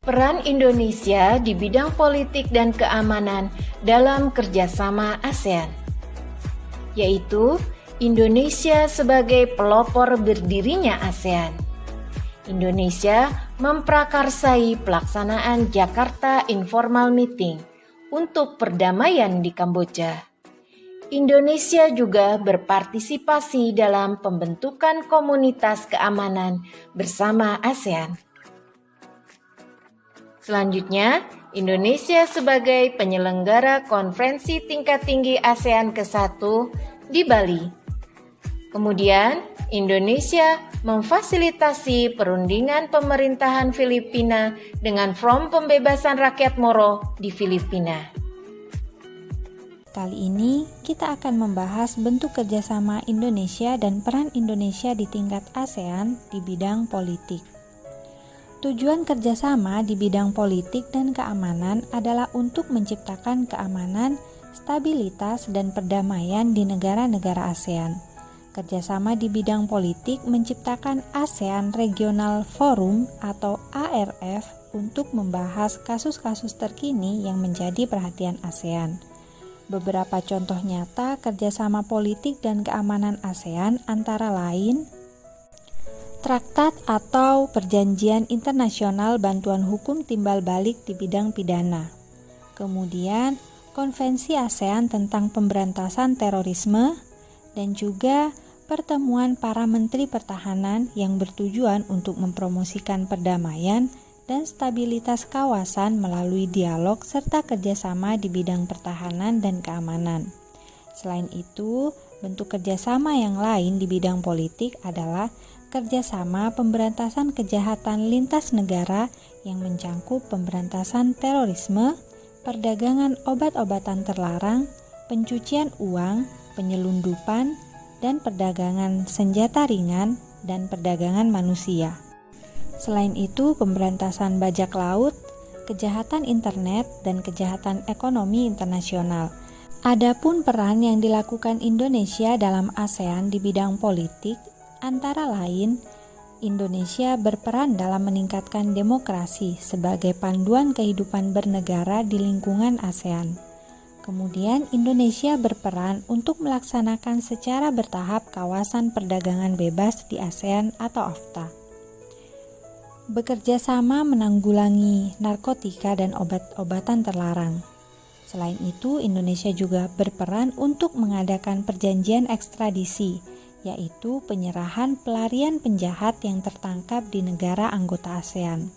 Peran Indonesia di bidang politik dan keamanan dalam kerjasama ASEAN, yaitu Indonesia sebagai pelopor berdirinya ASEAN. Indonesia memprakarsai pelaksanaan Jakarta Informal Meeting untuk perdamaian di Kamboja. Indonesia juga berpartisipasi dalam pembentukan komunitas keamanan bersama ASEAN. Selanjutnya, Indonesia sebagai penyelenggara konferensi tingkat tinggi ASEAN ke-1 di Bali. Kemudian, Indonesia memfasilitasi perundingan pemerintahan Filipina dengan Front Pembebasan Rakyat Moro di Filipina. Kali ini kita akan membahas bentuk kerjasama Indonesia dan peran Indonesia di tingkat ASEAN di bidang politik. Tujuan kerjasama di bidang politik dan keamanan adalah untuk menciptakan keamanan, stabilitas, dan perdamaian di negara-negara ASEAN. Kerjasama di bidang politik menciptakan ASEAN Regional Forum atau ARF untuk membahas kasus-kasus terkini yang menjadi perhatian ASEAN. Beberapa contoh nyata kerjasama politik dan keamanan ASEAN antara lain Traktat atau Perjanjian Internasional Bantuan Hukum Timbal Balik di bidang pidana. Kemudian, Konvensi ASEAN tentang Pemberantasan Terorisme dan juga pertemuan para menteri pertahanan yang bertujuan untuk mempromosikan perdamaian dan stabilitas kawasan melalui dialog serta kerjasama di bidang pertahanan dan keamanan. Selain itu, bentuk kerjasama yang lain di bidang politik adalah kerjasama pemberantasan kejahatan lintas negara yang mencangkup pemberantasan terorisme, perdagangan obat-obatan terlarang, pencucian uang, penyelundupan, dan perdagangan senjata ringan dan perdagangan manusia. Selain itu, pemberantasan bajak laut, kejahatan internet, dan kejahatan ekonomi internasional. Adapun peran yang dilakukan Indonesia dalam ASEAN di bidang politik, antara lain, Indonesia berperan dalam meningkatkan demokrasi sebagai panduan kehidupan bernegara di lingkungan ASEAN. Kemudian, Indonesia berperan untuk melaksanakan secara bertahap kawasan perdagangan bebas di ASEAN atau AFTA. Bekerja sama menanggulangi narkotika dan obat-obatan terlarang. Selain itu, Indonesia juga berperan untuk mengadakan perjanjian ekstradisi, yaitu penyerahan pelarian penjahat yang tertangkap di negara anggota ASEAN.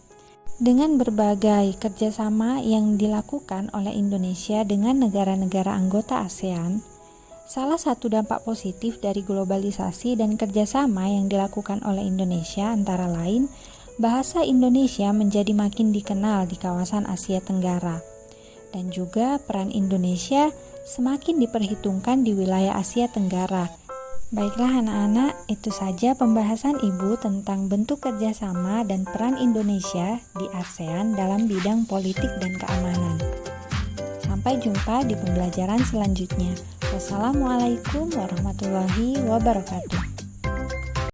Dengan berbagai kerjasama yang dilakukan oleh Indonesia dengan negara-negara anggota ASEAN, salah satu dampak positif dari globalisasi dan kerjasama yang dilakukan oleh Indonesia antara lain, bahasa Indonesia menjadi makin dikenal di kawasan Asia Tenggara, dan juga peran Indonesia semakin diperhitungkan di wilayah Asia Tenggara. Baiklah anak-anak, itu saja pembahasan Ibu tentang bentuk kerjasama dan peran Indonesia di ASEAN dalam bidang politik dan keamanan. Sampai jumpa di pembelajaran selanjutnya. Wassalamualaikum warahmatullahi wabarakatuh.